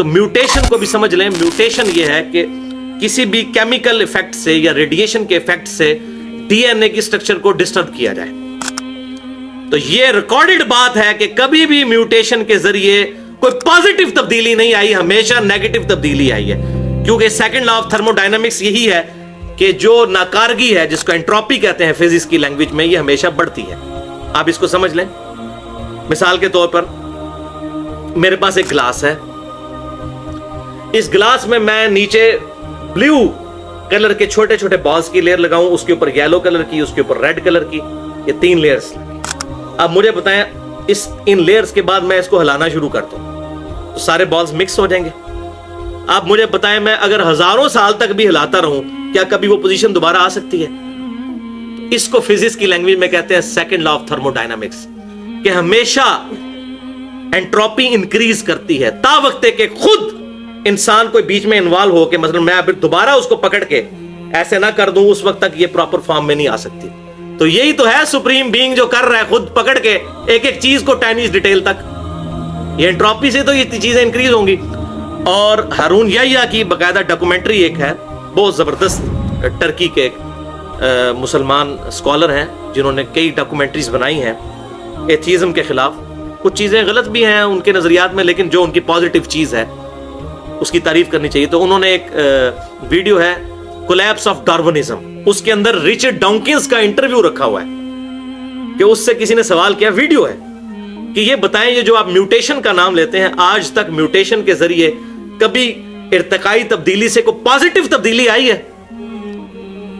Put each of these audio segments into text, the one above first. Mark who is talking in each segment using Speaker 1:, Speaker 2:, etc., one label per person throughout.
Speaker 1: تو میوٹیشن کو بھی سمجھ لیں. میوٹیشن یہ ہے کہ کسی بھی کیمیکل ایفیکٹ سے یا ریڈیشن کے ایفیکٹ سے ڈی این اے کی سٹرکچر کو ڈسٹرب کیا جائے. تو یہ ریکارڈڈ بات ہے کہ کبھی بھی میوٹیشن کے ذریعے کوئی پازیٹیو تبدیلی نہیں آئی, ہمیشہ نیگیٹو تبدیلی آئی ہے. کیونکہ second law of thermo dynamics یہی ہے کہ جو ناکارگی ہے, جس کو انٹروپی کہتے ہیں فزکس کی لینگویج میں, یہ ہمیشہ بڑھتی ہے. آپ اس کو سمجھ لیں. مثال کے طور پر میرے پاس ایک گلاس ہے. اس گلاس میں میں نیچے بلیو کلر کے چھوٹے چھوٹے بالز کی لیئر لگاؤں, اس کے اوپر یلو کلر کی, اس کے اوپر ریڈ کلر کی, یہ 3 لیئرز. اب مجھے بتائیں ان لیئرز کے بعد میں اس کو ہلانا شروع کرتا ہوں تو سارے بالز مکس ہو جائیں گے. آپ مجھے بتائیں میں اگر ہزاروں سال تک بھی ہلاتا رہوں, کیا کبھی وہ پوزیشن دوبارہ آ سکتی ہے؟ اس کو فزکس کی لینگویج میں کہتے ہیں second law of thermo dynamics, کہ ہمیشہ انٹروپی انکریز کرتی ہے تا وقت کہ خود انسان کوئی بیچ میں انوالو ہو کے مثلا میں ابھی دوبارہ اس کو پکڑ کے ایسے نہ کر دوں, اس وقت تک یہ پراپر فارم میں نہیں آ سکتی. تو یہی تو ہے سپریم بینگ جو کر رہا ہے, خود پکڑ کے ایک ایک چیز کو ٹائنیز ڈیٹیل تک. یہ انٹروپی سے تو یہ چیزیں انکریز ہوں گی. اور ہارون یحییٰ کی باقاعدہ ڈاکومنٹری ایک ہے, بہت زبردست, ٹرکی کے ایک مسلمان اسکالر ہیں جنہوں نے کئی ڈاکومنٹریز بنائی ہیں ایتھیزم کے خلاف. کچھ چیزیں غلط بھی ہیں ان کے نظریات میں, لیکن جو ان کی پازیٹیو چیز ہے اس کی تعریف کرنی چاہیے. تو انہوں نے ایک ویڈیو ہے کولیپس آف ڈارونزم, اس کے اندر رچرڈ ڈاؤکنز کا انٹرویو رکھا ہوا ہے کہ اس سے کسی نے سوال کیا, ویڈیو ہے, کہ یہ بتائیں یہ جو آپ میوٹیشن کا نام لیتے ہیں, آج تک میوٹیشن کے ذریعے کبھی ارتقائی تبدیلی سے کوئی پازیٹیو تبدیلی آئی ہے؟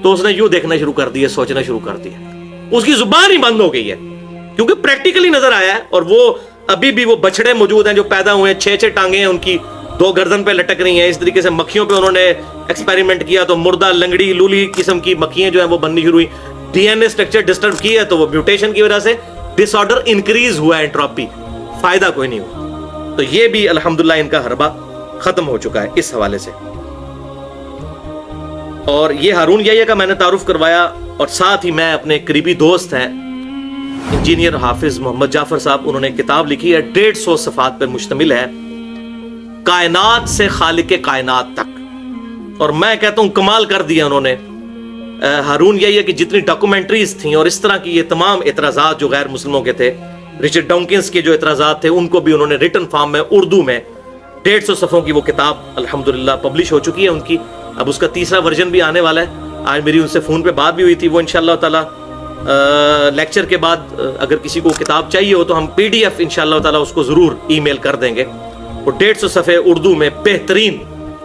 Speaker 1: تو اس نے یوں دیکھنا شروع کر دیا, سوچنا شروع کر دیا, اس کی زبان ہی بند ہو گئی ہے کیونکہ پریکٹیکلی نظر آیا ہے. اور وہ ابھی بھی وہ بچڑے موجود ہیں جو پیدا ہوئے ہیں, 6 ٹانگیں ہیں ان کی, 2 گردن پہ لٹک رہی ہیں. اس طریقے سے مکھیوں پہ انہوں نے ایکسپیریمنٹ کیا تو مردہ لنگڑی لولی قسم کی مکھیاں جو ہیں وہ بننی شروع ہوئی. D N A structure disturb کی ہے تو وہ میوٹیشن کی وجہ سے ڈس آرڈر انکریز ہوا ہے, انٹروپی, فائدہ کوئی نہیں ہوا. تو یہ بھی الحمدللہ ان کا حربہ ختم ہو چکا ہے اس حوالے سے. اور یہ ہارون یحییٰ کا میں نے تعارف کروایا, اور ساتھ ہی میں اپنے قریبی دوست ہیں انجینئر حافظ محمد جعفر صاحب, انہوں نے کتاب لکھی ہے 150 صفحات پر مشتمل ہے, کائنات سے خالق کائنات تک. اور میں کہتا ہوں کمال کر دیا انہوں نے. ہارون یحییٰ کی جتنی ڈاکومنٹریز تھیں اور اس طرح کی یہ تمام اعتراضات جو غیر مسلموں کے تھے, رچرڈ ڈاؤکنز کے جو اعتراضات تھے, ان کو بھی انہوں نے ریٹن فارم میں اردو میں 150 صفحوں کی وہ کتاب الحمدللہ پبلش ہو چکی ہے ان کی. اب اس کا 3را ورژن بھی آنے والا ہے. آج میری ان سے فون پہ بات بھی ہوئی تھی, وہ انشاءاللہ تعالی لیکچر کے بعد اگر کسی کو کتاب چاہیے ہو تو ہم PDF انشاءاللہ تعالی اس کو ضرور ای میل کر دیں گے. وہ 150 صفحے اردو میں بہترین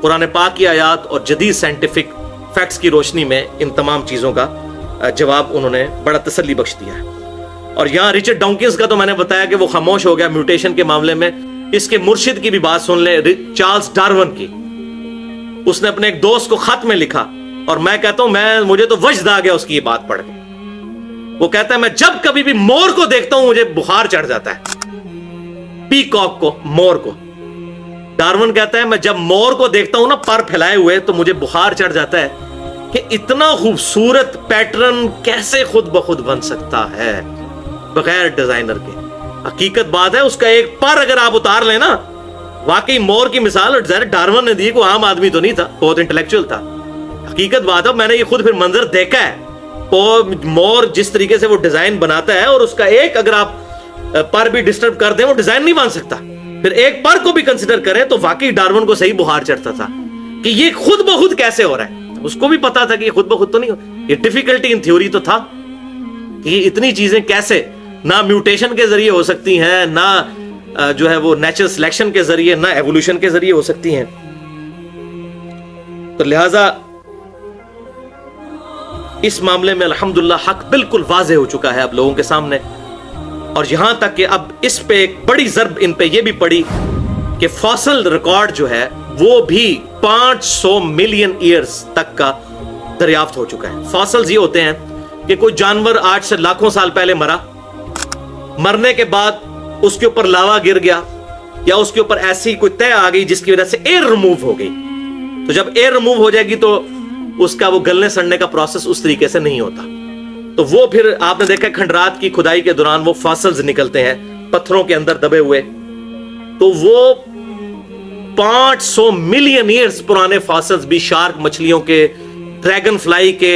Speaker 1: قرآن پاک کی آیات اور جدید سائنٹیفک فیکٹس کی روشنی میں ان تمام چیزوں کا جواب انہوں نے بڑا تسلی بخش دیا ہے. اور یہاں رچرڈ ڈاؤکنز کا تو میں نے بتایا کہ وہ خاموش ہو گیا میوٹیشن کے معاملے میں. اس کے مرشد کی بھی بات سن لیں, چارلز ڈارون کی. اس نے اپنے ایک دوست کو خط میں لکھا, اور میں کہتا ہوں مجھے تو وجد آ گیا اس کی یہ بات پڑھ کے. وہ کہتا ہے میں جب کبھی بھی مور کو دیکھتا ہوں مجھے بخار چڑھ جاتا ہے, پی کاک کو, مور کو. ڈارون کہتا ہے میں جب مور کو دیکھتا ہوں نا پر پھیلائے ہوئے تو مجھے بخار چڑھ جاتا ہے کہ اتنا خوبصورت پیٹرن کیسے خود بخود بن سکتا ہے بغیر ڈیزائنر کے. حقیقت بات ہے اس کا ایک پر اگر آپ اتار لیں نا, واقعی مور کی مثال ڈارون نے دی, کوئی عام آدمی تو نہیں تھا, بہت انٹلیکچوئل تھا. حقیقت بات ہے میں نے یہ خود پھر منظر دیکھا ہے, اور مور جس طریقے سے وہ ڈیزائن بناتا ہے, اور اس کا ایک اگر آپ پر بھی ڈسٹرب کر دیں وہ ڈیزائن نہیں بن سکتا. پھر ایک پر کو بھی کنسیڈر کریں تو واقعی ڈارون کو صحیح بخار چڑھتا تھا کہ یہ خود بخود کیسے ہو رہا ہے. اس کو بھی پتا تھا کہ یہ خود بخود تو نہیں ہو, یہ ڈیفیکلٹی ان تھیوری تو تھا کہ یہ اتنی چیزیں کیسے نہ میوٹیشن کے ذریعے ہو سکتی ہیں, نہ جو ہے وہ نیچرل سلیکشن کے ذریعے, نہ ایوولوشن کے ذریعے ہو سکتی ہیں. تو لہذا اس معاملے میں الحمدللہ حق بالکل واضح ہو چکا ہے اب لوگوں کے سامنے. اور یہاں تک کہ اب اس پہ ایک بڑی ضرب ان پہ یہ بھی پڑی کہ فاسل ریکارڈ جو ہے وہ بھی 500 ملین ایئرز تک کا دریافت ہو چکا ہے. فاسلز یہ ہوتے ہیں کہ کوئی جانور آج سے لاکھوں سال پہلے مرا, مرنے کے بعد اس کے اوپر لاوا گر گیا, یا اس کے اوپر ایسی کوئی تہ آ گئی جس کی وجہ سے ایئر ریموو ہو گئی. تو جب ایئر ریموو ہو جائے گی تو اس کا وہ گلنے سڑنے کا پروسیس اس طریقے سے نہیں ہوتا. تو وہ پھر آپ نے دیکھا کھنڈرات کی کھدائی کے دوران وہ فاسلز نکلتے ہیں پتھروں کے اندر دبے ہوئے, تو وہ 500 ملین ایئرز پرانے فاسلز بھی شارک مچھلیوں کے، ڈریگن فلائی کے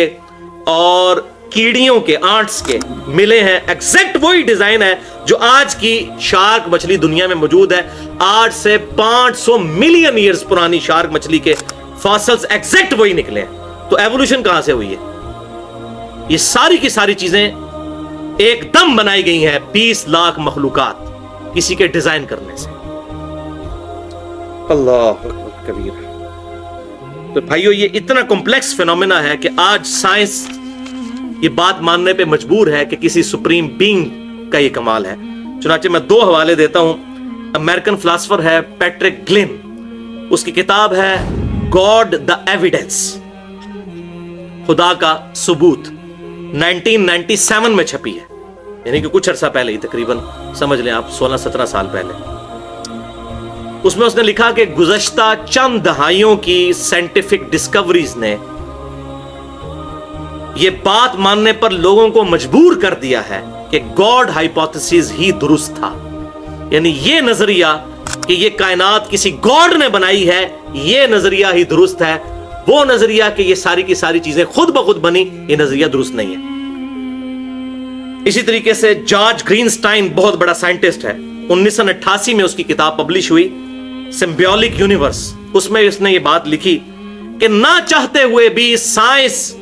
Speaker 1: اور کیڑیوں کے، آنٹس کے ملے ہیں. ایگزیکٹ وہی ڈیزائن ہے جو آج کی شارک مچھلی دنیا میں موجود ہے. آج سے 500 ملین ایئرز پرانی شارک مچھلی کے فاسلز ایگزیکٹ وہی نکلے ہیں. تو ایوولوشن کہاں سے ہوئی ہے؟ یہ ساری کی ساری چیزیں ایک دم بنائی گئی ہیں 20 لاکھ مخلوقات کسی کے ڈیزائن کرنے سے. اللہ اکبر کبیر. تو بھائیو یہ اتنا کمپلیکس فینومینا ہے کہ آج سائنس یہ بات ماننے پہ مجبور ہے کہ کسی سپریم بینگ کا یہ کمال ہے. چنانچہ میں 2 حوالے دیتا ہوں. امریکن فلاسفر ہے پیٹرک گلن، اس کی کتاب ہے گاڈ دا ایویڈنس، خدا کا ثبوت، 1997 میں چھپی ہے، یعنی کہ کچھ عرصہ پہلے ہی، تقریباً سمجھ لیں آپ 16-17 سال پہلے. اس میں اس نے لکھا کہ گزشتہ چند دہائیوں کی سائنٹیفک ڈسکوریز نے یہ بات ماننے پر لوگوں کو مجبور کر دیا ہے کہ گاڈ ہائپوتھیسس ہی درست تھا. یعنی یہ نظریہ کہ یہ کائنات کسی گاڈ نے بنائی ہے، یہ نظریہ ہی درست ہے. وہ نظریہ کہ یہ ساری کی ساری چیزیں خود بخود بنی، یہ نظریہ درست نہیں ہے. اسی طریقے سے جارج گرینسٹائن بہت بڑا سائنٹسٹ ہے. 1988 میں اس کی کتاب پبلش ہوئی سمبیولک یونیورس. اس میں اس نے یہ بات لکھی کہ نہ چاہتے ہوئے بھی سائنس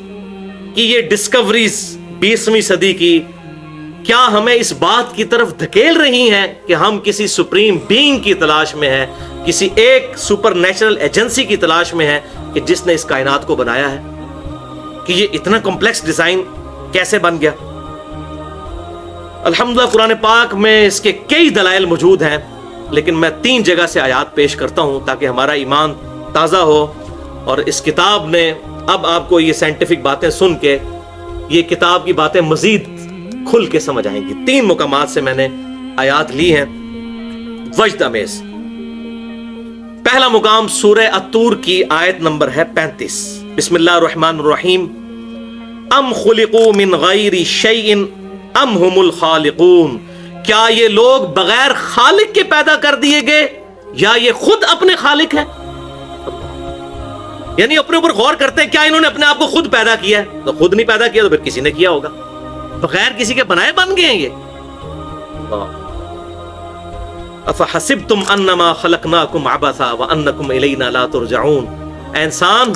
Speaker 1: کی یہ ڈسکوریز 20ویں صدی کی کیا ہمیں اس بات کی طرف دھکیل رہی ہیں کہ ہم کسی سپریم بینگ کی تلاش میں ہیں، کسی ایک سپر نیچرل ایجنسی کی تلاش میں ہیں کہ جس نے اس کائنات کو بنایا ہے. کہ یہ اتنا کمپلیکس ڈیزائن کیسے بن گیا؟ الحمدللہ قرآن پاک میں اس کے کئی دلائل موجود ہیں، لیکن میں 3 جگہ سے آیات پیش کرتا ہوں تاکہ ہمارا ایمان تازہ ہو. اور اس کتاب نے اب آپ کو یہ سائنٹیفک باتیں سن کے یہ کتاب کی باتیں مزید کھل کے سمجھ آئیں گی. 3 مقامات سے میں نے آیات لی ہیں وجد امیز. پہلا مقام سورہ الطور کی آیت نمبر ہے 35. بسم اللہ الرحمن الرحیم. ام خلقوا من غیر شیء ام هم الخالقون. کیا یہ لوگ بغیر خالق کے پیدا کر دیے گئے یا یہ خود اپنے خالق ہیں؟ یعنی اپنے اوپر غور کرتے ہیں، کیا انہوں نے اپنے آپ کو خود پیدا کیا ہے؟ تو خود نہیں پیدا کیا تو پھر کسی نے کیا ہوگا. بغیر کسی کے بنائے بن گئے ہیں یہ. افحسبتم انما خلقناکم عبثا وانکم الینا لا ترجعون. اے انسان،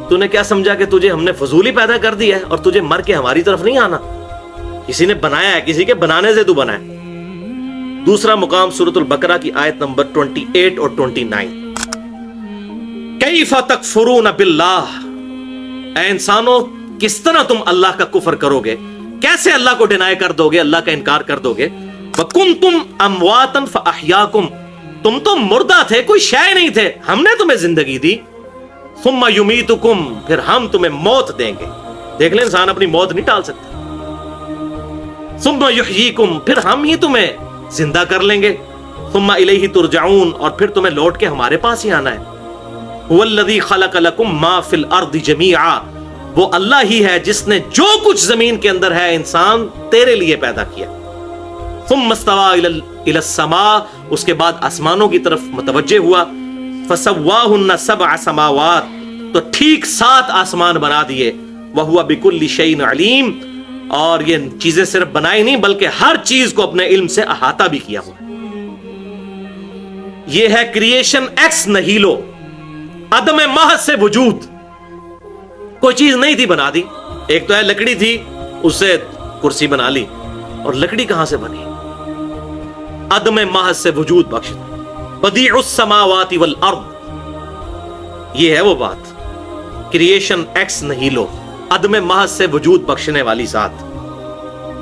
Speaker 1: تو نے کیا سمجھا کہ تجھے ہم نے فضول ہی پیدا کر دیا ہے اور تجھے مر کے ہماری طرف نہیں آنا؟ کسی نے بنایا ہے، کسی کے بنانے سے تو بنا ہے. دوسرا مقام سورۃ البقرہ کی آیت نمبر 28 اور 29. کیف تکفرون باللہ. اے انسانوں، کس طرح تم اللہ کا کفر کرو گے؟ کیسے اللہ کو ڈینائی کر دو گے، اللہ کا انکار کر دو گے؟ وَكُنْتُمْ أَمْوَاتًا فَأَحْيَاكُمْ. تم تو مردہ تھے، کوئی شے نہیں تھے، ہم نے تمہیں زندگی دی. ثُمَّ يُمِيتُكُمْ. پھر ہم تمہیں موت دیں گے. دیکھ لیں انسان اپنی موت نہیں ٹال سکتا. ثُمَّ يُحْيِيكُمْ. پھر ہم ہی تمہیں زندہ کر لیں گے. ثُمَّ إِلَيْهِ تُرْجَعُونَ. اور پھر تمہیں لوٹ کے ہمارے پاس ہی آنا ہے. هُوَ الَّذِي خَلَقَ لَكُمْ مَا فِي الْأَرْضِ جَمِيعًا. وہ اللہ ہی ہے جس نے جو کچھ زمین کے اندر ہے انسان تیرے لیے پیدا کیا. ثم استوى الى السماء. اس کے بعد آسمانوں کی طرف متوجہ ہوا. فسواهن 7 سماوات. تو ٹھیک 7 آسمان بنا دیے. وهو بكل شيء عليم. اور یہ چیزیں صرف بنائی نہیں بلکہ ہر چیز کو اپنے علم سے احاطہ بھی کیا ہوا. یہ ہے کریشن ایکس نہیلو، عدم محض سے وجود. کوئی چیز نہیں تھی بنا دی. ایک تو ہے لکڑی تھی، اس سے کرسی بنا لی، اور لکڑی کہاں سے بنی؟ عدم محض سے وجود بخش. بدیع السماوات والارض. یہ ہے وہ بات، کریشن ایکس نہیلو، عدم محض سے وجود بخشنے والی ذات.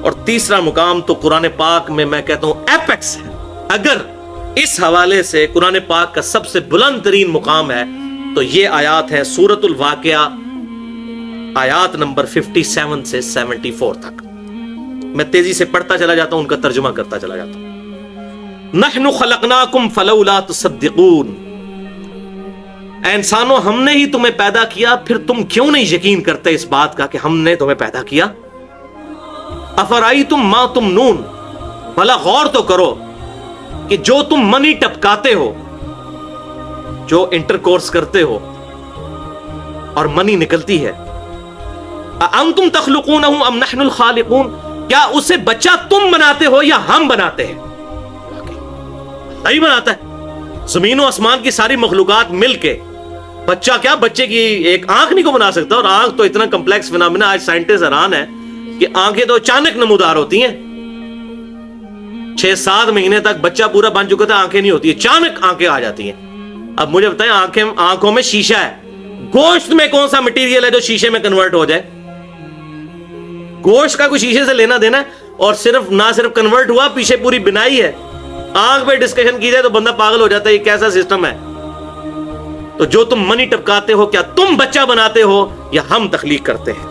Speaker 1: اور تیسرا مقام تو قرآن پاک میں کہتا ہوں ایپیکس ہے. اگر اس حوالے سے قرآن پاک کا سب سے بلند ترین مقام ہے تو یہ آیات ہے سورۃ الواقعہ آیات نمبر 57 سے 74 تک. میں تیزی سے پڑھتا چلا جاتا ہوں، ان کا ترجمہ کرتا چلا جاتا ہوں. نحن خلقناکم فلولا تصدقون. اے انسانوں، ہم نے ہی تمہیں پیدا کیا، پھر تم کیوں نہیں یقین کرتے اس بات کا کہ ہم نے تمہیں پیدا کیا؟ افرائیتم ما تمنون. بھلا غور تو کرو کہ جو تم منی ٹپکاتے ہو، جو انٹرکورس کرتے ہو اور منی نکلتی ہے، انتم تخلقونہ ام نحن الخالقون، کیا اسے بچہ تم بناتے ہو یا ہم بناتے ہیں؟ اللہ ہی بناتا ہے. زمین و آسمان کی ساری مخلوقات مل کے بچہ کیا، بچے کی ایک آنکھ نہیں کو بنا سکتا. اور آنکھ تو اتنا کمپلیکس فینامنا، آج سائنٹسٹ حیران ہے کہ آنکھیں تو اچانک نمودار ہوتی ہیں. 6-7 مہینے تک بچہ پورا بن چکا تھا، آنکھیں نہیں ہوتی، اچانک آنکھیں آ جاتی ہیں. اب مجھے بتائیں، آنکھوں میں شیشہ ہے، گوشت میں کون سا مٹیریل ہے جو شیشے میں کنورٹ ہو جائے؟ گوشت کا کوئی شیشے سے لینا دینا ہے؟ اور نہ صرف کنورٹ ہوا، پیچھے پوری بنائی ہے. آنکھ پہ ڈسکشن کی جائے تو بندہ پاگل ہو جاتا ہے. یہ کیسا سسٹم ہے؟ تو جو تم منی ٹپکاتے ہو، کیا تم بچہ بناتے ہو یا ہم تخلیق کرتے ہیں؟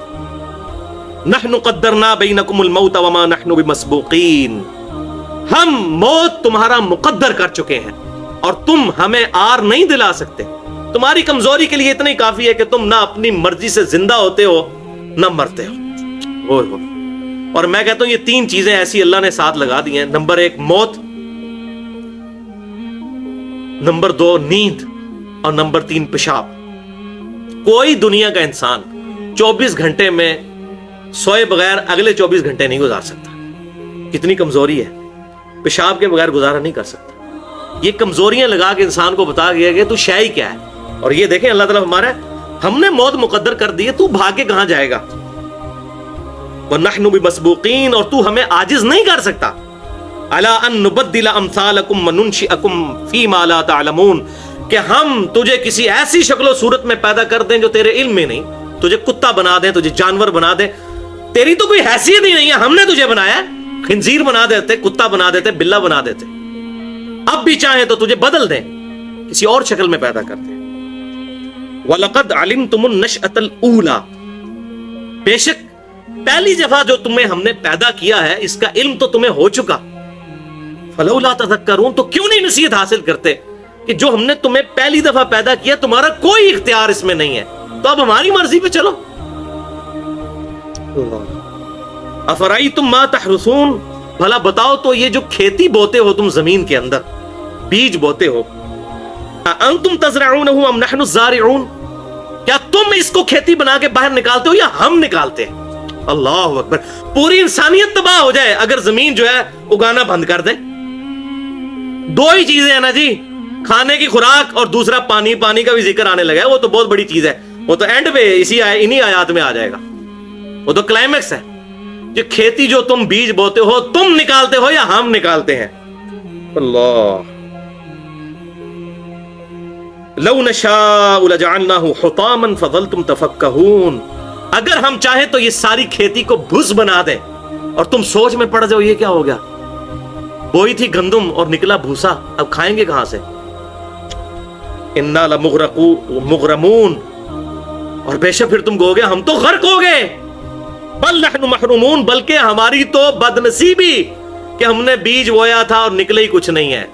Speaker 1: نحن قدرنا بینکم الموت وما نحن بمسبوقین، ہم موت تمہارا مقدر کر چکے ہیں اور تم ہمیں آر نہیں دلا سکتے. تمہاری کمزوری کے لیے اتنا ہی کافی ہے کہ تم نہ اپنی مرضی سے زندہ ہوتے ہو نہ مرتے ہو. اور میں کہتا ہوں یہ 3 چیزیں ایسی اللہ نے ساتھ لگا دی ہیں. نمبر 1 موت، نمبر 2 نیند، اور نمبر 3 پیشاب. کوئی دنیا کا انسان 24 گھنٹے میں سوئے بغیر اگلے 24 گھنٹے نہیں گزار سکتا. کتنی کمزوری ہے، پیشاب کے بغیر گزارا نہیں کر سکتا. یہ کمزوریاں لگا کے انسان کو بتا گیا کہ تو شے کیا ہے. اور یہ دیکھیں اللہ تعالیٰ ہمارا ہم نے موت مقدر کر دی ہے، تو بھاگ کے کہاں جائے گا؟ وَنَحْنُ بِمَسْبُوقِينَ، اور تو ہمیں عاجز نہیں کر سکتا. عَلَىٰ أَن نُبَدِّلَ أَمْثَالَكُمْ وَنُنْشِئَكُمْ فِي مَا لَا تَعْلَمُونَ، کہ ہم تجھے کسی ایسی شکل و صورت میں پیدا کر دیں جو تیرے علم میں نہیں. تجھے کتا بنا دیں، تجھے جانور بنا دیں، تیری تو کوئی حیثیت ہی نہیں ہے. ہم نے تجھے بنایا، خنزیر بنا دیتے، کتا بنا دیتے، بلا بنا دیتے. اب بھی چاہیں تو تجھے بدل دیں، کسی اور شکل میں پیدا کر دیں. وَلَقَدْ عَلِمْتُمُ النَّشْأَةَ الْأُولَى، بے شک پہلی دفعہ جو تمہیں ہم نے پیدا کیا ہے اس کا علم تو تمہیں ہو چکا. فَلَوْلَا تَذَكَّرُونَ، تو کیوں نہیں نصیحت حاصل کرتے کہ جو ہم نے تمہیں پہلی دفعہ پیدا کیا تمہارا کوئی اختیار اس میں نہیں ہے، تو اب ہماری مرضی پہ چلو. افرائیتم ما تحرثون، بھلا بتاؤ تو یہ جو کھیتی بوتے ہو تم زمین کے اندر، بیج بوتے ہو، انتم تزرعونہ ام نحن الزارعون، کیا تم اس کو کھیتی بنا کے باہر نکالتے ہو یا ہم نکالتے ہیں؟ اللہ اکبر. پوری انسانیت تباہ ہو جائے اگر زمین جو ہے اگانا بند کر دے. 2 ہی چیزیں ہیں نا جی، کھانے کی خوراک اور دوسرا پانی. پانی کا بھی ذکر آنے لگا ہے، وہ تو بہت بڑی چیز ہے، وہ تو اینڈ پہ انہی آیات میں آ جائے گا، وہ تو کلائمیکس ہے. یہ کھیتی جو تم بیج بوتے ہو تم نکالتے ہو یا ہم نکالتے ہیں؟ اللہ. لو نشاء لجعلناه حطاما فظلتم تفكهون، اگر ہم چاہیں تو یہ ساری کھیتی کو بھس بنا دیں اور تم سوچ میں پڑ جاؤ یہ کیا ہو گیا، بوئی تھی گندم اور نکلا بھوسا، اب کھائیں گے کہاں سے؟ انا لمغرمون، اور بے شک پھر تم کہو گے ہم تو غرق ہو گئے. بل نحن محرومون، بلکہ ہماری تو بدنصیبی کہ ہم نے بیج بویا تھا اور نکلے ہی کچھ نہیں ہے.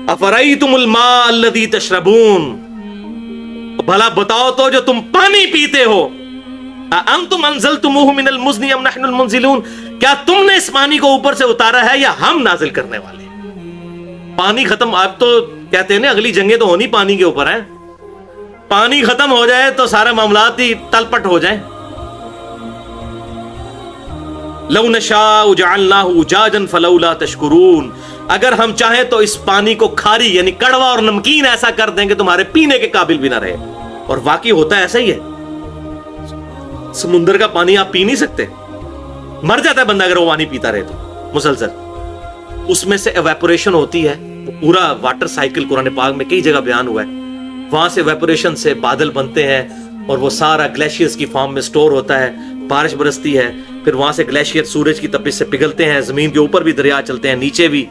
Speaker 1: افرائیتم الماء الذی تشربون، بھلا بتاؤ تو جو تم پانی پیتے ہو، انتم انزلتموہ من المزن ام نحن المنزلون، کیا تم نے اس پانی کو اوپر سے اتارا ہے یا ہم نازل کرنے والے؟ پانی ختم، آپ تو کہتے ہیں نا اگلی جنگیں تو ہونی پانی کے اوپر ہیں. پانی ختم ہو جائے تو سارے معاملات ہی تلپٹ ہو جائیں. لو نشاء جعلناہ اجاجا فلولا تشکرون، اگر ہم چاہیں تو اس پانی کو کھاری یعنی کڑوا اور نمکین ایسا کر دیں کہ تمہارے پینے کے قابل بھی نہ رہے. اور واقعی ہوتا ہے ایسا ہی ہے. سمندر کا پانی آپ پی نہیں سکتے، مر جاتا ہے بندہ اگر وہ پانی پیتا رہے تو مسلسل. اس میں سے ایویپوریشن ہوتی ہے، پورا واٹر سائیکل قرآن پاک میں کئی جگہ بیان ہوا ہے. وہاں سے ایویپوریشن سے بادل بنتے ہیں اور وہ سارا گلیشیئرز کی فارم میں سٹور ہوتا ہے، بارش برستی ہے، پھر وہاں سے گلیشیئر سورج کی تپش سے پگھلتے ہیں، زمین کے اوپر بھی دریا چلتے ہیں، نیچے بھی.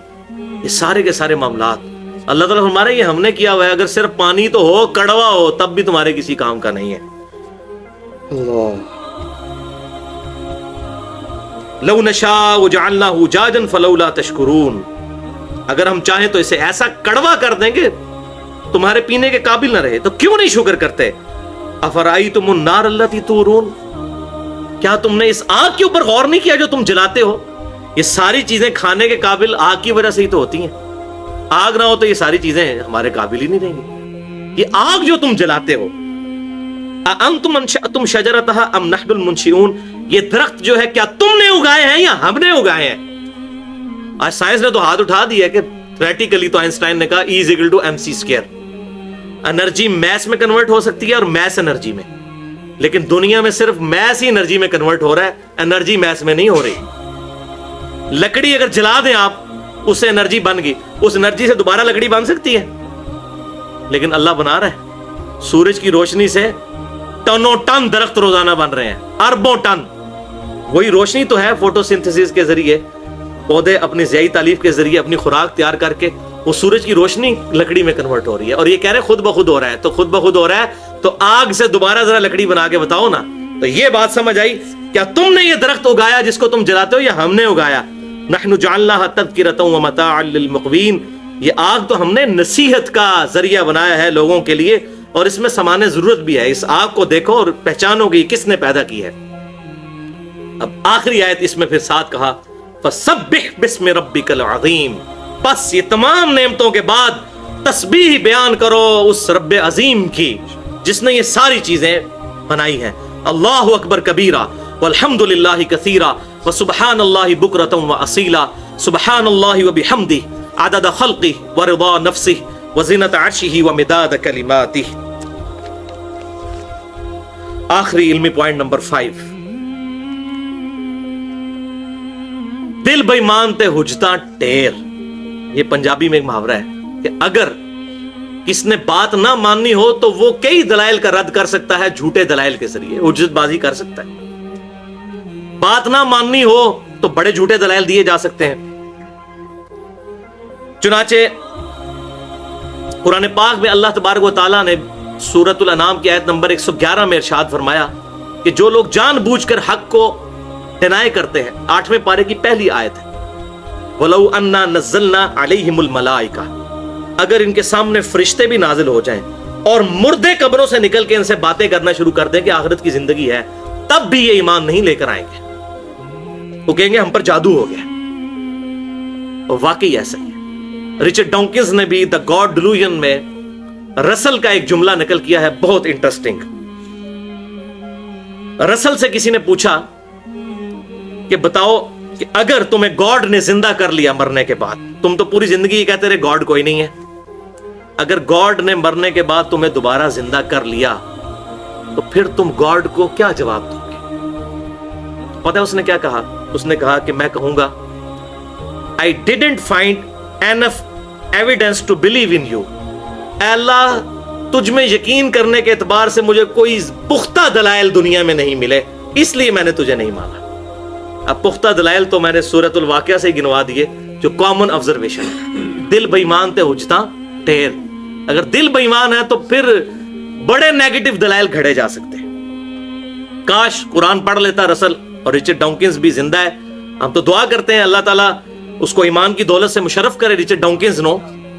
Speaker 1: یہ سارے کے سارے معاملات اللہ تعالیٰ ہمارے یہ ہم نے کیا ہوا ہے. اگر صرف پانی تو ہو، کڑوا ہو، تب بھی تمہارے کسی کام کا نہیں ہے. لو نشاء جعلناہ اجاجا فلولا تشکرون، اگر ہم چاہیں تو اسے ایسا کڑوا کر دیں گے تمہارے پینے کے قابل نہ رہے، تو کیوں نہیں شکر کرتے؟ افرائیتم النار التی تورون، کیا تم نے اس آگ کے اوپر غور نہیں کیا جو تم جلاتے ہو؟ یہ ساری چیزیں کھانے کے قابل آگ کی وجہ سے ہی تو ہوتی ہیں. آگ نہ ہو تو یہ ساری چیزیں ہمارے قابل ہی نہیں رہیں گی. یہ آگ جو تم جلاتے ہو, انتم انشأتم شجرتها ام نحن المنشئون, یہ درخت جو ہے کیا تم نے اگائے ہیں یا ہم نے اگائے ہیں؟ آج سائنس نے تو ہاتھ اٹھا دیا کہ پریکٹیکلی تو آئنسٹائن نے کہا E = mc². انرجی میس میں کنورٹ ہو سکتی ہے اور میس انرجی میں, لیکن دنیا میں صرف میس ہی انرجی میں کنورٹ ہو رہا ہے, انرجی میس میں نہیں ہو رہی. لکڑی اگر جلا دیں آپ, اس سے انرجی بن گئی, اس انرجی سے دوبارہ لکڑی بن سکتی ہے؟ لیکن اللہ بنا رہا ہے. سورج کی روشنی سے ٹنوں ٹن درخت روزانہ بن رہے ہیں, اربوں ٹن. وہی روشنی تو ہے فوٹو سنتھسس کے ذریعے پودے اپنی ذیلی تالیف کے ذریعے اپنی خوراک تیار کر کے وہ سورج کی روشنی لکڑی میں کنورٹ ہو رہی ہے, اور یہ کہہ رہے ہیں خود بخود ہو رہا ہے. تو خود بخود ہو رہا ہے تو آگ سے دوبارہ ذرا لکڑی بنا کے بتاؤ نا. تو یہ بات سمجھ آئی, کیا تم نے یہ درخت اگایا جس کو تم جلاتے ہو یا ہم نے اگایا؟ نحن جعلناها تذکرۃ ومتاعا للمقوین, یہ آگ تو ہم نے نصیحت کا ذریعہ بنایا ہے لوگوں کے لیے, اور اس میں سامان ضرورت بھی ہے. اس آگ کو دیکھو اور پہچانو کہ کس نے پیدا کی ہے. اب آخری آیت اس میں پھر ساتھ کہا فسبح باسم ربک العظیم, بس یہ تمام نعمتوں کے بعد تسبیح بیان کرو اس رب عظیم کی جس نے یہ ساری چیزیں بنائی ہیں. اللہ اکبر کبیرہ والحمد للہ کثیرہ وسبحان اللہ بکرۃ واصیلا, سبحان اللہ وبحمدہ عدد خلقہ ورضا نفسہ وزنۃ عرشہ ومداد کلماتہ. آخری علمی پوائنٹ نمبر 5, دل بے مانتے حجتاں ٹیر. یہ پنجابی میں ایک محاورہ ہے کہ اگر کس نے بات نہ ماننی ہو تو وہ کئی دلائل کا رد کر سکتا ہے, جھوٹے دلائل کے ذریعے حجت بازی کر سکتا ہے. بات نہ ماننی ہو تو بڑے جھوٹے دلائل دیے جا سکتے ہیں. چنانچہ قرآن پاک میں اللہ تبارک و تعالیٰ نے سورۃ الانعام کی آیت نمبر 111 میں ارشاد فرمایا کہ جو لوگ جان بوجھ کر حق کو ڈینائی کرتے ہیں, 8ویں پارے کی پہلی آیت ہے, وَلَوْ أَنَّا نَزَّلْنَا عَلَيْهِمُ الْمَلَائِكَةَ, اگر ان کے سامنے فرشتے بھی نازل ہو جائیں اور مردے قبروں سے نکل کے ان سے باتیں کرنا شروع کر دیں کہ آخرت کی زندگی ہے, تب بھی یہ ایمان نہیں لے کر آئیں گے. وہ کہیں گے ہم پر جادو ہو گیا. اور واقعی ایسا ہی ہے. رچرڈ ڈانکنز نے بھی دا گاڈ ڈیلوژن میں رسل کا ایک جملہ نقل کیا ہے, بہت انٹرسٹنگ. رسل سے کسی نے پوچھا کہ بتاؤ کہ اگر تمہیں گاڈ نے زندہ کر لیا مرنے کے بعد, تم تو پوری زندگی یہ کہتے رہے گاڈ کوئی نہیں ہے, اگر گاڈ نے مرنے کے بعد تمہیں دوبارہ زندہ کر لیا تو پھر تم گاڈ کو کیا جواب دو گے؟ پتہ ہے اس نے کیا کہا؟ اس نے کہا کہ میں کہوں گا I didn't find enough evidence to believe in you. اے اللہ, تجھ میں یقین کرنے کے اعتبار سے مجھے کوئی پختہ دلائل دنیا میں نہیں ملے, اس لیے میں نے تجھے نہیں مانا. اب پختہ دلائل تو میں نے سورۃ الواقعہ سے گنوا دیے جو کامن آبزرویشن ہے. دل بے ایمان تے حجتاں ٹھیر. اگر دل بے ایمان ہے تو پھر بڑے نیگیٹو دلائل گھڑے جا سکتے ہیں. کاش قرآن پڑھ لیتا رسل, اور رچرڈ ڈانکنز بھی زندہ ہے. ہم تو دعا کرتے ہیں اللہ تعالیٰ اس کو ایمان کی دولت سے مشرف کرے رچرڈ ڈانکنز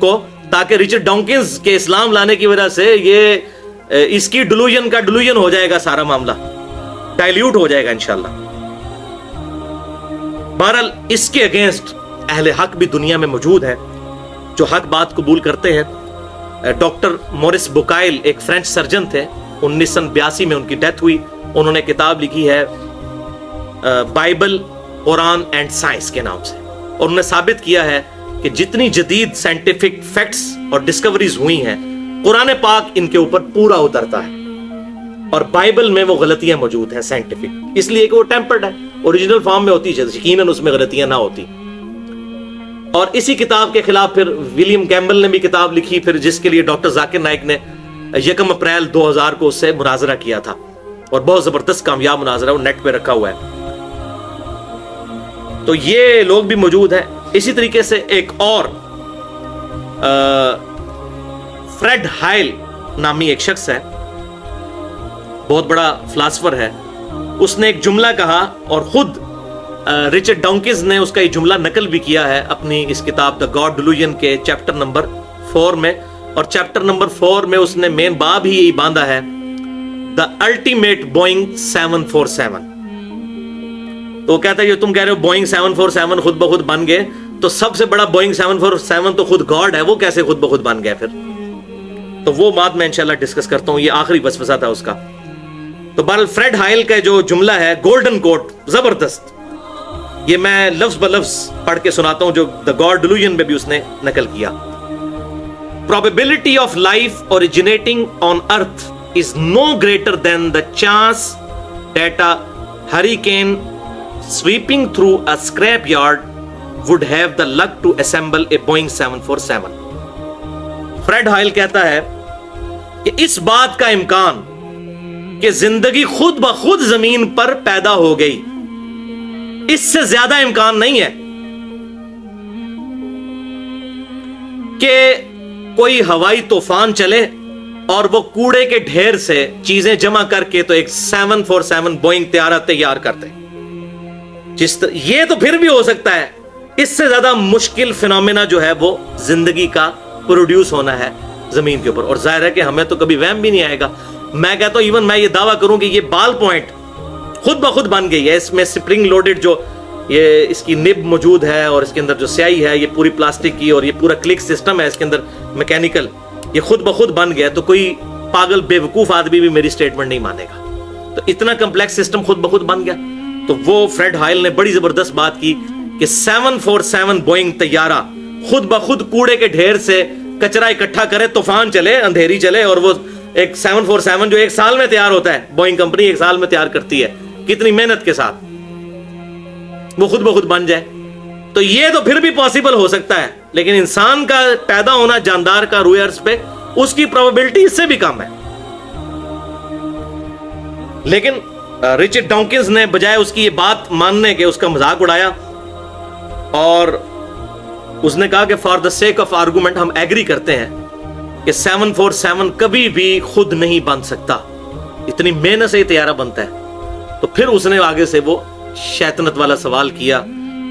Speaker 1: کو, تاکہ رچرڈ ڈانکنز کے اسلام لانے کی وجہ سے یہ اس کی ڈیلوژن کا ڈیلوژن ہو جائے گا, سارا معاملہ ڈائلیوٹ ہو جائے گا انشاءاللہ. بہرحال اس کے اگینسٹ اہل حق بھی دنیا میں موجود ہیں جو حق بات قبول کرتے ہیں. ڈاکٹر مورس بوکائل ایک فرینچ سرجن تھے, 1982 میں ان کی ڈیتھ ہوئی. انہوں نے کتاب لکھی ہے بائبل, قرآن اینڈ سائنس کے نام سے, اور انہوں نے ثابت کیا ہے کہ جتنی جدید سائنٹیفک فیکٹس اور ڈسکوریز ہوئی ہیں, قرآن پاک ان کے اوپر پورا اترتا ہے, اور بائبل میں وہ غلطیاں موجود ہیں سائنٹیفک, اس لیے کہ وہ ٹیمپرڈ ہے. اوریجنل فارم میں ہوتی, یقیناً اس میں غلطیاں نہ ہوتی. اور اسی کتاب کے خلاف پھر ولیم کیمبل نے بھی کتاب لکھی, پھر جس کے لیے ڈاکٹر ذاکر نائک نے 1 اپریل 2000 کو اس سے مناظرہ کیا تھا, اور بہت زبردست کامیاب مناظرہ, وہ نیٹ پہ رکھا ہوا ہے. تو یہ لوگ بھی موجود ہیں. اسی طریقے سے ایک اور فریڈ ہائل نامی ایک شخص ہے, بہت بڑا فلاسفر ہے. اس نے ایک جملہ کہا, اور خود رچرڈ ڈانکنز نے اس کا یہ جملہ نقل بھی کیا ہے اپنی اس کتاب دا گاڈ ڈیلوژن کے چیپٹر نمبر 4 میں. اور چیپٹر نمبر 4 میں اس نے مین باب ہی یہی باندھا ہے, دا الٹیمیٹ بوئنگ 747. تو وہ کہتا ہے جو تم کہہ رہے ہو بوئنگ 747 خود بخود بن گئے, تو سب سے بڑا بوئنگ 747 تو خود گاڈ ہے، وہ کیسے خود بخود بن گیا پھر؟ تو وہ بات میں انشاءاللہ ڈسکس کرتا ہوں، یہ آخری وسوسہ تھا اس کا۔ تو بہرحال فریڈ ہائل کا جو جملہ ہے گولڈن کوٹ، زبردست، یہ میں لفظ بلفظ پڑھ کے سناتا ہوں جو دا گاڈ ڈیلوژن میں بھی اس نے نقل کیا۔ Probability of life originating on earth is no greater than the chance that a hurricane sweeping through a scrapyard would have the luck to assemble a Boeing 747۔ Fred Hoyle کہتا ہے کہ اس بات کا امکان کہ زندگی خود بخود زمین پر پیدا ہو گئی، اس سے زیادہ امکان نہیں ہے کہ کوئی ہوائی طوفان چلے اور وہ کوڑے کے ڈھیر سے چیزیں جمع کر کے تو ایک 747 بوئنگ طیارہ تیار کرتے۔ یہ تو پھر بھی ہو سکتا ہے، اس سے زیادہ مشکل فینومینا جو ہے وہ زندگی کا پروڈیوس ہونا ہے زمین کے اوپر، اور ظاہر ہے کہ ہمیں تو کبھی وہم بھی نہیں آئے گا۔ میں کہتا ہوں ایون میں یہ دعویٰ کروں کہ یہ بال پوائنٹ خود بخود بن گئی ہے، اس میں سپرنگ لوڈڈ جو یہ اس کی نب موجود ہے اور اس کے اندر جو سیاہی ہے یہ پوری پلاسٹک کی، اور یہ پورا کلک سسٹم ہے اس کے اندر میکینیکل، یہ خود بخود بن گیا۔ تو کوئی پاگل بے وقوف آدمی بھی میری سٹیٹمنٹ نہیں مانے گا، تو اتنا کمپلیکس سسٹم خود بخود بن گیا۔ تو وہ فریڈ ہائل نے بڑی زبردست بات کی کہ 747 بوئنگ طیارہ خود بخود کوڑے کے ڈھیر سے کچرا اکٹھا کرے، طوفان چلے، اندھیری چلے، اور وہ ایک 747 جو ایک سال میں تیار ہوتا ہے، بوئنگ کمپنی ایک سال میں تیار کرتی ہے کتنی محنت کے ساتھ، وہ خود بخود بن جائے۔ تو یہ تو پھر بھی پاسبل ہو سکتا ہے، لیکن انسان کا پیدا ہونا جاندار کا روئے ارض پہ، اس کی پروبیبلٹی اس سے بھی کم ہے۔ لیکن رچرڈ ڈاکنز نے بجائے اس کی یہ بات ماننے کے اس کا مذاق اڑایا، اور اس نے کہا کہ for the sake of argument ہم ایگری کرتے ہیں کہ 747 کبھی بھی خود نہیں بن سکتا، اتنی محنت سے یہ طیارہ بنتا ہے۔ تو پھر اس نے آگے سے وہ شیطنت والا سوال کیا،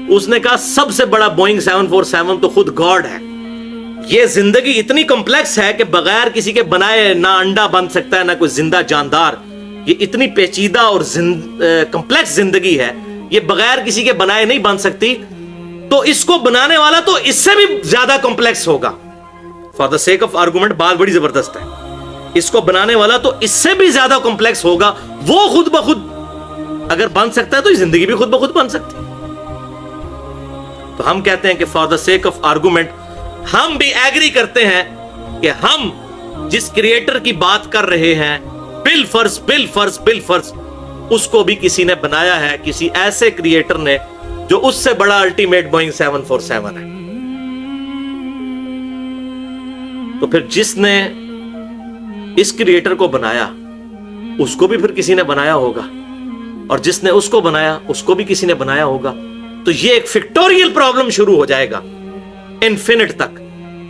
Speaker 1: اس نے کہا سب سے بڑا بوئنگ 747 تو خود گاڈ ہے۔ یہ زندگی اتنی کمپلیکس ہے کہ بغیر کسی کے بنائے نہ انڈا بن سکتا ہے نہ کوئی زندہ جاندار، یہ اتنی پیچیدہ اور کمپلیکس زندگی ہے، یہ بغیر کسی کے بنائے نہیں بن سکتی، تو اس کو بنانے والا تو اس سے بھی زیادہ کمپلیکس ہوگا۔ For the sake of argument بات بڑی زبردست ہے، اس کو بنانے والا تو اس سے بھی زیادہ کمپلیکس ہوگا، وہ خود بخود اگر بن سکتا ہے تو یہ زندگی بھی خود بخود بن سکتی ہے۔ تو ہم کہتے ہیں کہ for the sake of argument ہم بھی ایگری کرتے ہیں کہ ہم جس کریٹر کی بات کر رہے ہیں بالفرض اس کو بھی کسی نے بنایا ہے، کسی ایسے کریٹر نے جو اس سے بڑا الٹیمیٹ بوئنگ 747 ہے۔ تو پھر جس نے اس کریٹر کو بنایا اس کو بھی پھر کسی نے بنایا ہوگا، اور جس نے اس کو بنایا اس کو بھی کسی نے بنایا ہوگا۔ تو یہ ایک فیکٹوریل پرابلم شروع ہو جائے گا انفینٹ تک،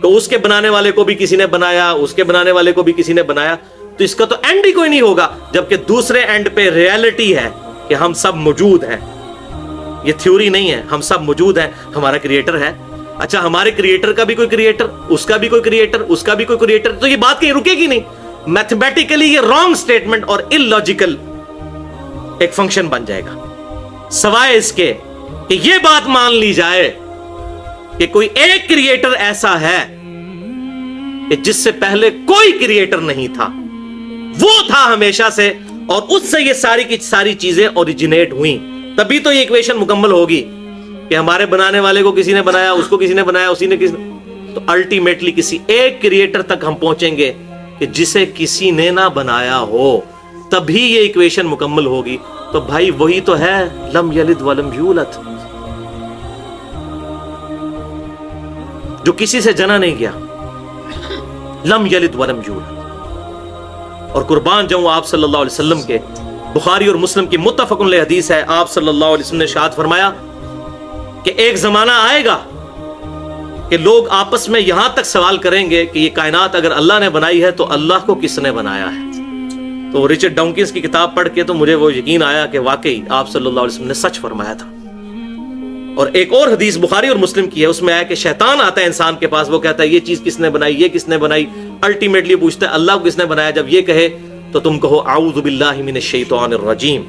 Speaker 1: تو اس کے بنانے والے کو بھی کسی نے بنایا، اس کے بنانے والے کو بھی کسی نے بنایا، تو اس کا تو اینڈ ہی کوئی نہیں ہوگا، جبکہ دوسرے اینڈ پہ ریالٹی ہے کہ ہم سب موجود ہیں۔ یہ تھیوری نہیں ہے، ہم سب موجود ہیں، ہمارا کریٹر ہے۔ اچھا ہمارے کریٹر کا بھی کوئی کریٹر، اس کا بھی کوئی کریٹر، اس کا بھی کوئی کریٹر، تو یہ بات کہیں رکے گی نہیں، میتھمیٹیکلی یہ رانگ سٹیٹمنٹ اور اللاجیکل ایک فنکشن بن جائے گا، سوائے اس کے کہ یہ بات مان لی جائے کہ کوئی ایک کریٹر ایسا ہے کہ جس سے پہلے کوئی کریٹر نہیں تھا، وہ تھا ہمیشہ سے، اور اس سے یہ ساری کی ساری چیزیں اوریجنیٹ ہوئیں، تبھی تو یہ ایکویشن مکمل ہوگی کہ ہمارے بنانے والے کو کسی نے بنایا، اس کو کسی نے بنایا، اسی نے کسی نے، تو الٹیمیٹلی کسی ایک کریٹر تک ہم پہنچیں گے کہ جسے کسی نے نہ بنایا ہو، تبھی یہ ایکویشن مکمل ہوگی۔ تو بھائی وہی تو ہے لم یلد ولم یولد، جو کسی سے جنا نہیں گیا، لم یلد ولم یولد۔ اور قربان جاؤں آپ صلی اللہ علیہ وسلم کے، بخاری اور مسلم کی متفق علیہ حدیث ہے، آپ صلی اللہ علیہ وسلم نے ارشاد فرمایا کہ ایک زمانہ آئے گا کہ لوگ آپس میں یہاں تک سوال کریں گے کہ یہ کائنات اگر اللہ نے بنائی ہے تو اللہ کو کس نے بنایا ہے۔ تو رچرڈ ڈاکنز کی کتاب پڑھ کے تو مجھے وہ یقین آیا کہ واقعی آپ صلی اللہ علیہ وسلم نے سچ فرمایا تھا۔ اور ایک اور حدیث بخاری اور مسلم کی ہے، اس میں آیا کہ شیطان آتا ہے انسان کے پاس، وہ کہتا ہے یہ چیز کس نے بنائی، یہ کس نے بنائی، الٹیمیٹلی پوچھتا ہے اللہ کو کس نے بنایا۔ جب یہ کہے تو تم کہو اعوذ باللہ من الشیطان الرجیم،